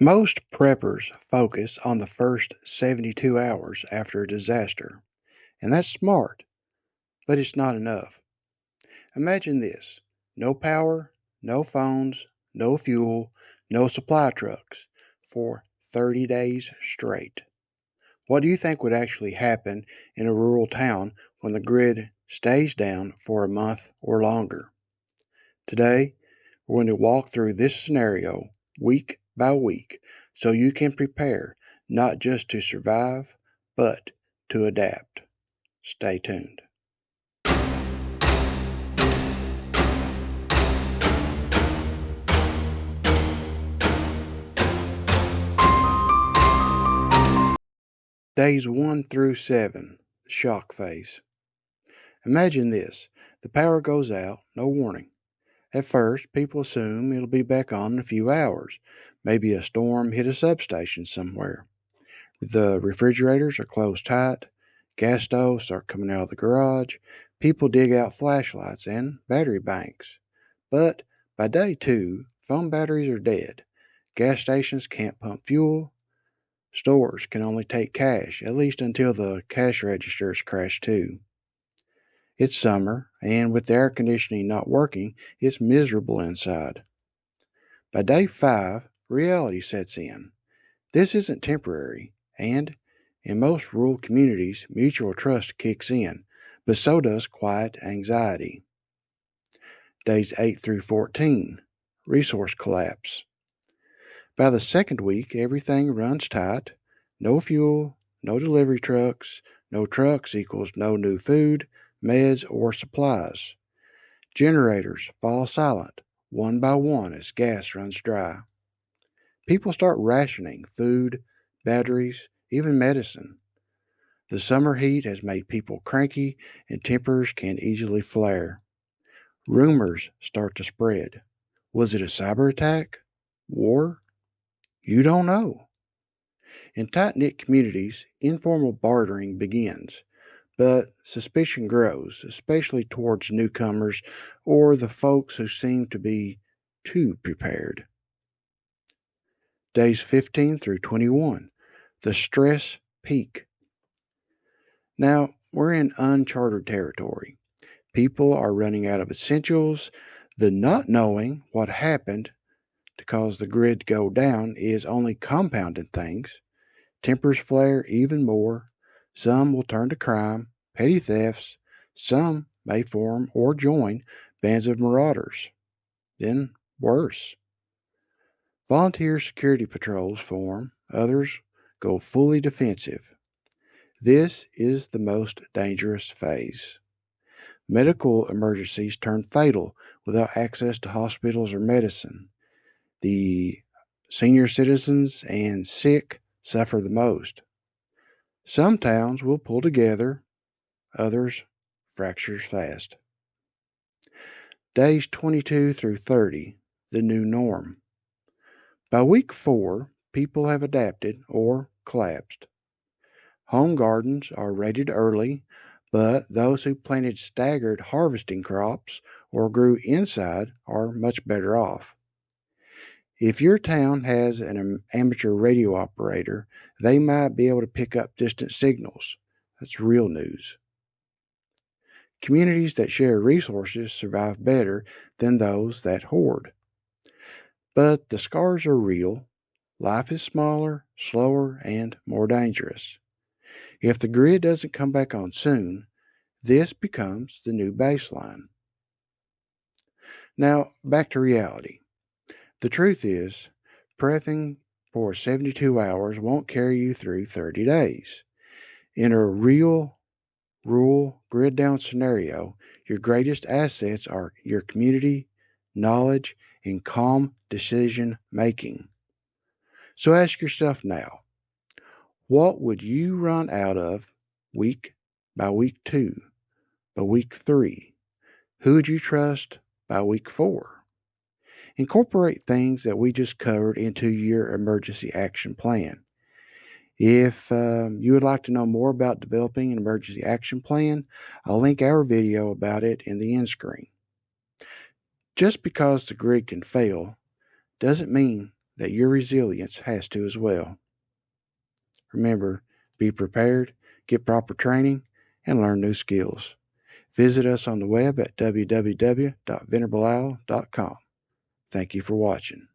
Most preppers focus on the first 72 hours after a disaster, and that's smart, but it's not enough. Imagine this: no power, no phones, no fuel, no supply trucks for 30 days straight. What do you think would actually happen in a rural town when the grid stays down for a month or longer? Today, we're going to walk through this scenario week by week so you can prepare not just to survive, but to adapt. Stay tuned. Days 1 through 7, shock phase. Imagine this: the power goes out, no warning. At first, people assume it'll be back on in a few hours. Maybe a storm hit a substation somewhere. The refrigerators are closed tight, gas stoves start coming out of the garage, people dig out flashlights and battery banks. But by day 2, phone batteries are dead, gas stations can't pump fuel, stores can only take cash, at least until the cash registers crash too. It's summer, and with the air conditioning not working, it's miserable inside. By day 5, reality sets in. This isn't temporary, and in most rural communities, mutual trust kicks in, but so does quiet anxiety. Days 8 through 14, resource collapse. By the second week, everything runs tight. No fuel, no delivery trucks, no trucks equals no new food, meds, or supplies. Generators fall silent, one by one, as gas runs dry. People start rationing food, batteries, even medicine. The summer heat has made people cranky, and tempers can easily flare. Rumors start to spread. Was it a cyber attack? War? You don't know. In tight-knit communities, informal bartering begins, but suspicion grows, especially towards newcomers or the folks who seem to be too prepared. Days 15 through 21, the stress peak. Now, we're in uncharted territory. People are running out of essentials. The not knowing what happened to cause the grid to go down is only compounding things. Tempers flare even more. Some will turn to crime, petty thefts. Some may form or join bands of marauders. Then, worse. Volunteer security patrols form. Others go fully defensive. This is the most dangerous phase. Medical emergencies turn fatal without access to hospitals or medicine. The senior citizens and sick suffer the most. Some towns will pull together, others fractures fast. Days 22 through 30, the new norm. By week 4, people have adapted or collapsed. Home gardens are raided early, but those who planted staggered harvesting crops or grew inside are much better off. If your town has an amateur radio operator, they might be able to pick up distant signals. That's real news. Communities that share resources survive better than those that hoard. But the scars are real. Life is smaller, slower, and more dangerous. If the grid doesn't come back on soon, this becomes the new baseline. Now, back to reality. The truth is, prepping for 72 hours won't carry you through 30 days. In a real, rural, grid down scenario, your greatest assets are your community, knowledge, and calm decision making. So ask yourself now, what would you run out of week by week 2, by week 3? Who would you trust by week 4? Incorporate things that we just covered into your emergency action plan. If you would like to know more about developing an emergency action plan, I'll link our video about it in the end screen. Just because the grid can fail doesn't mean that your resilience has to as well. Remember, be prepared, get proper training, and learn new skills. Visit us on the web at www.venerableowl.com. Thank you for watching.